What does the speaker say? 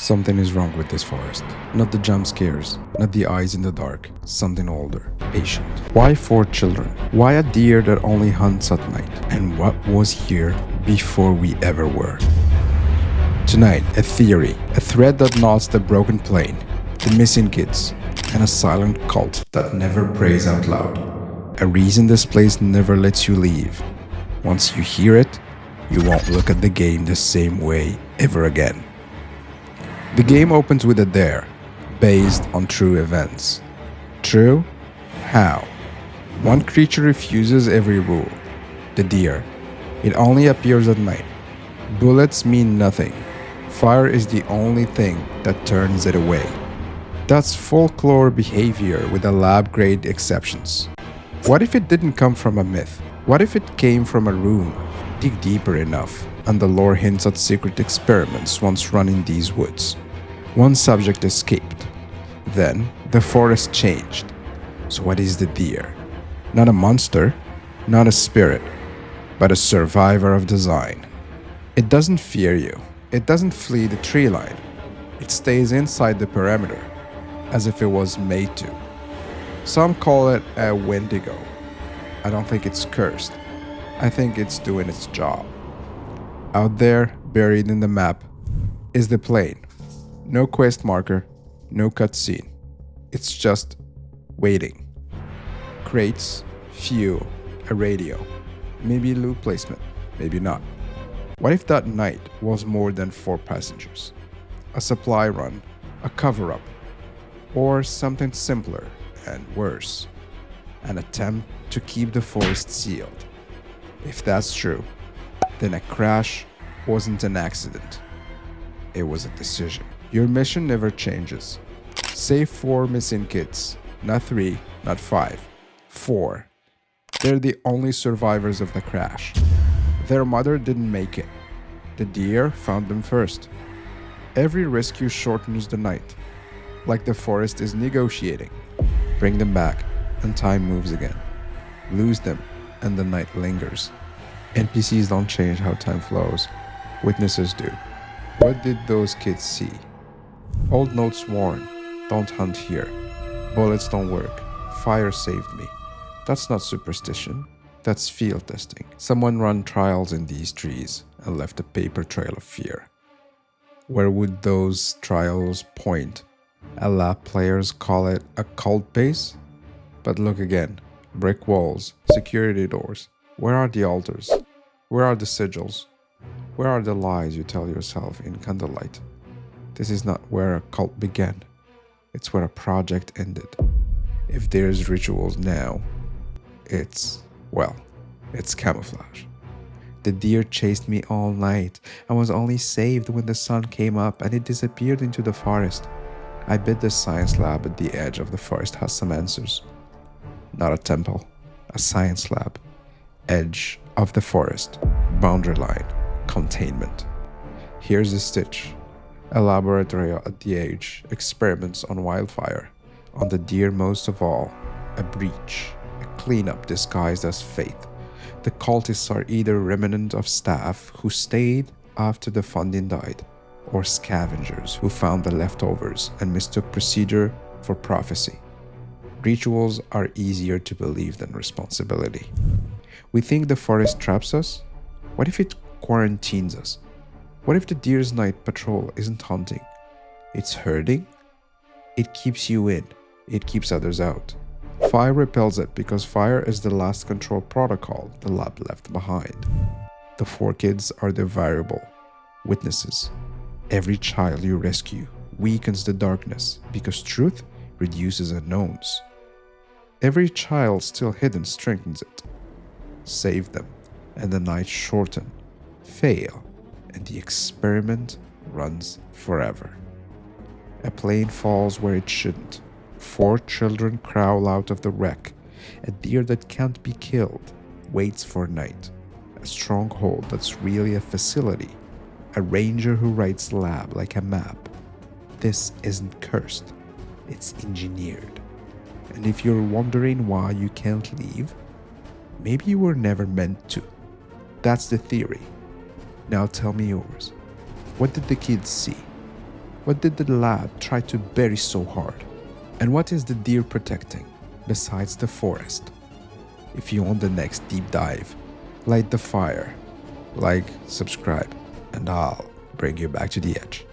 Something is wrong with this forest. Not the jump scares, not the eyes in the dark. Something older, patient. Why 4 children? Why a deer that only hunts at night? And what was here before we ever were? Tonight, a theory, a thread that knots the broken plane, the missing kids, and a silent cult that never prays out loud. A reason this place never lets you leave. Once you hear it, you won't look at the game the same way ever again. The game opens with a dare, based on true events. True? How? One creature refuses every rule. The deer. It only appears at night. Bullets mean nothing. Fire is the only thing that turns it away. That's folklore behavior with a lab-grade exceptions. What if it didn't come from a myth? What if it came from a room? Dig deeper enough, and the lore hints at secret experiments once run in these woods. One subject escaped. Then, the forest changed. So what is the deer? Not a monster, not a spirit, but a survivor of design. It doesn't fear you. It doesn't flee the tree line. It stays inside the perimeter, as if it was made to. Some call it a wendigo. I don't think it's cursed. I think it's doing its job. Out there, buried in the map, is the plane. No quest marker, no cutscene. It's just waiting. Crates, fuel, a radio. Maybe loot placement, maybe not. What if that night was more than 4 passengers? A supply run, a cover-up, or something simpler and worse. An attempt to keep the forest sealed. If that's true, then a crash wasn't an accident. It was a decision. Your mission never changes. Save 4 missing kids. Not 3, not 5. 4. They're the only survivors of the crash. Their mother didn't make it. The deer found them first. Every rescue shortens the night, like the forest is negotiating. Bring them back, and time moves again. Lose them, and the night lingers. NPCs don't change how time flows. Witnesses do. What did those kids see? Old notes warn, don't hunt here. Bullets don't work. Fire saved me. That's not superstition. That's field testing. Someone ran trials in these trees and left a paper trail of fear. Where would those trials point? A lab players call it a cult base? But look again. Brick walls, security doors. Where are the altars? Where are the sigils? Where are the lies you tell yourself in candlelight? This is not where a cult began. It's where a project ended. If there's rituals now, it's camouflage. The deer chased me all night. I was only saved when the sun came up and it disappeared into the forest. I bet the science lab at the edge of the forest has some answers. Not a temple, a science lab. Edge of the forest, boundary line, containment. Here's the stitch. A laboratory at the edge, experiments on wildfire. On the deer most of all, a breach, a cleanup disguised as faith. The cultists are either remnant of staff who stayed after the funding died, or scavengers who found the leftovers and mistook procedure for prophecy. Rituals are easier to believe than responsibility. We think the forest traps us. What if it quarantines us? What if the deer's night patrol isn't hunting? It's herding? It keeps you in. It keeps others out. Fire repels it because fire is the last control protocol the lab left behind. The 4 kids are the variable witnesses. Every child you rescue weakens the darkness because truth reduces unknowns. Every child still hidden strengthens it. Save them, and the night shorten. Fail, and the experiment runs forever. A plane falls where it shouldn't. 4 children crawl out of the wreck. A deer that can't be killed waits for night. A stronghold that's really a facility. A ranger who writes lab like a map. This isn't cursed. It's engineered. And if you're wondering why you can't leave, maybe you were never meant to. That's the theory. Now tell me yours. What did the kids see? What did the lad try to bury so hard? And what is the deer protecting besides the forest? If you want the next deep dive, light the fire, like, subscribe, and I'll bring you back to the edge.